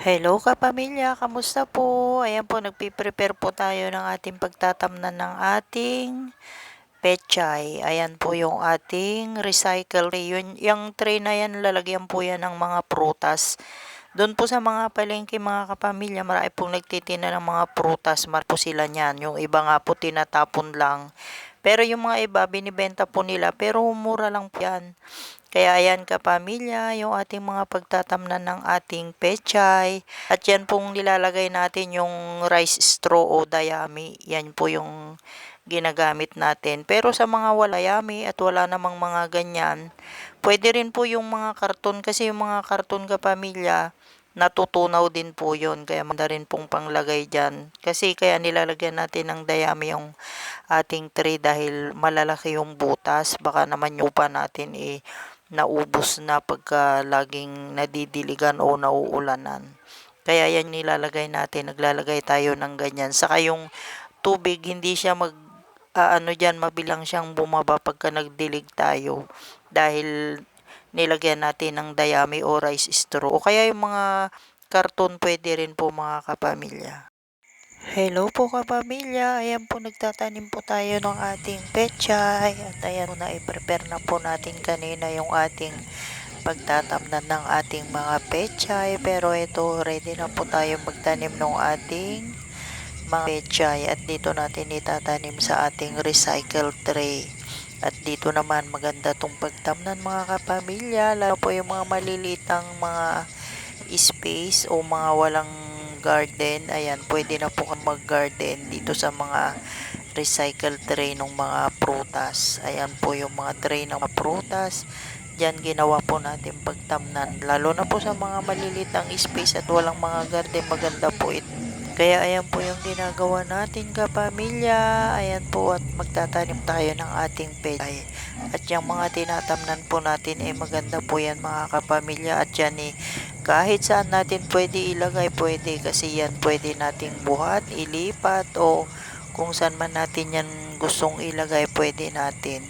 Hello kapamilya, kamusta po? Ayan po, nagpiprepare po tayo ng ating pagtatamnan ng ating pechay. Ayan po yung ating recycle tray. Yung tray na yan, lalagyan po yan ng mga prutas. Doon po sa mga palengke mga kapamilya, marami pong nagtitinda ng mga prutas. Marami po sila niyan. Yung iba nga po tinatapon lang. Pero yung mga iba, binibenta po nila. Pero mura lang po yan. Kaya ayan kapamilya, yung ating mga pagtatamnan ng ating pechay. At yan pong nilalagay natin yung rice straw o dayami. Yan po yung ginagamit natin. Pero sa mga wala yami at wala namang mga ganyan, pwede rin po yung mga karton kasi yung mga karton kapamilya, natutunaw din po yun. Kaya manda rin pong panglagay dyan. Kasi kaya nilalagyan natin ng dayami yung ating tray dahil malalaki yung butas. Baka naman yung upa natin naubos na pagka laging nadidiligan o nauulanan. Kaya yan nilalagay natin, naglalagay tayo ng ganyan. Saka yung tubig, hindi siya dyan, mabilang siyang bumaba pagka nagdilig tayo. Dahil nilagyan natin ng dayami o rice straw. O kaya yung mga karton pwede rin po mga kapamilya. Hello po kapamilya, ayan po nagtatanim po tayo ng ating pechay at ayan po na-prepare na po natin kanina yung ating pagtatamnan ng ating mga pechay, pero ito ready na po tayo magtanim ng ating mga pechay at dito natin itatanim sa ating recycle tray. At dito naman maganda tong pagtamnan mga kapamilya, lalo po yung mga malilitang mga space o mga walang garden. Ayan, pwede na po kang mag-garden dito sa mga recycle tray ng mga prutas. Ayan po yung mga tray ng mga prutas. Diyan ginawa po natin pagtamnan. Lalo na po sa mga malilitang space at walang mga garden, maganda po ito. Kaya ayan po yung ginagawa natin kapamilya. Ayan po at magtatanim tayo ng ating pechay. At yung mga tinatamnan po natin maganda po yan mga kapamilya. At yan kahit saan natin pwede ilagay, pwede kasi yan pwede nating buhat, ilipat o kung saan man natin yan gustong ilagay, pwede natin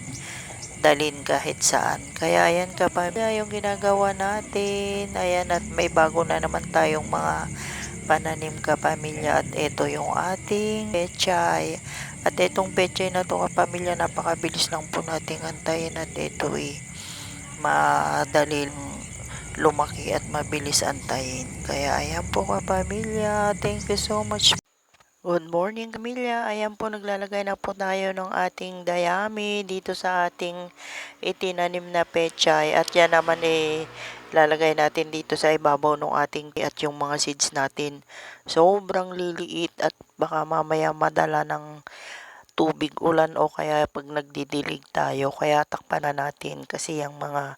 dalin kahit saan. Kaya ayan kapamilya yung ginagawa natin. Ayan at may bago na naman tayong mga pananim kapamilya at ito yung ating pechay. At itong pechay na to kapamilya, napakabilis lang po nating antayin at ito madaling lumaki at mabilis antayin. Kaya ayan po kapamilya, thank you so much. Good morning pamilya, ayan po naglalagay na po tayo ng ating dayami dito sa ating itinanim na pechay at yan naman lalagay natin dito sa ibabaw ng ating at yung mga seeds natin sobrang liliit at baka mamaya madala ng tubig ulan o kaya pag nagdidilig tayo, kaya takpan na natin kasi yung mga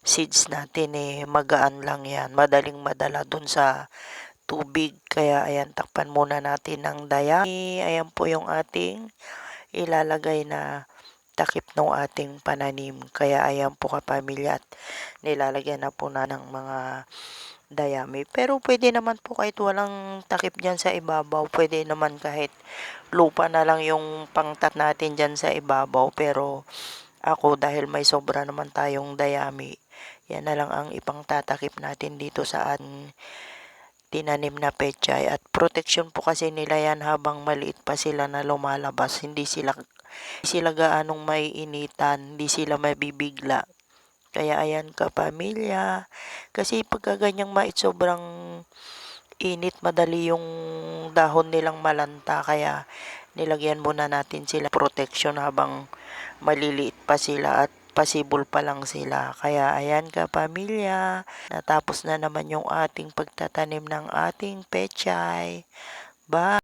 seeds natin magaan lang yan, madaling madala dun sa tubig. Kaya ayan, takpan muna natin ng dayami. Ayan po yung ating ilalagay na takip ng ating pananim. Kaya ayan po kapamilya at nilalagyan na po na ng mga dayami. Pero pwede naman po kahit walang takip dyan sa ibabaw. Pwede naman kahit lupa na lang yung pangtat natin dyan sa ibabaw. Pero ako dahil may sobra naman tayong dayami, yan na lang ang ipangtatakip natin dito sa ating tinanim na pechay. At protection po kasi nila yan habang maliit pa sila na lumalabas. Hindi sila gaanong maiinitan, hindi sila mabibigla. Kaya ayan kapamilya, kasi pagka ganyang mait sobrang init, madali yung dahon nilang malanta. Kaya nilagyan muna natin sila protection habang maliliit pa sila at pasibol pa lang sila. Kaya ayan kapamilya, natapos na naman yung ating pagtatanim ng ating pechay. Bye!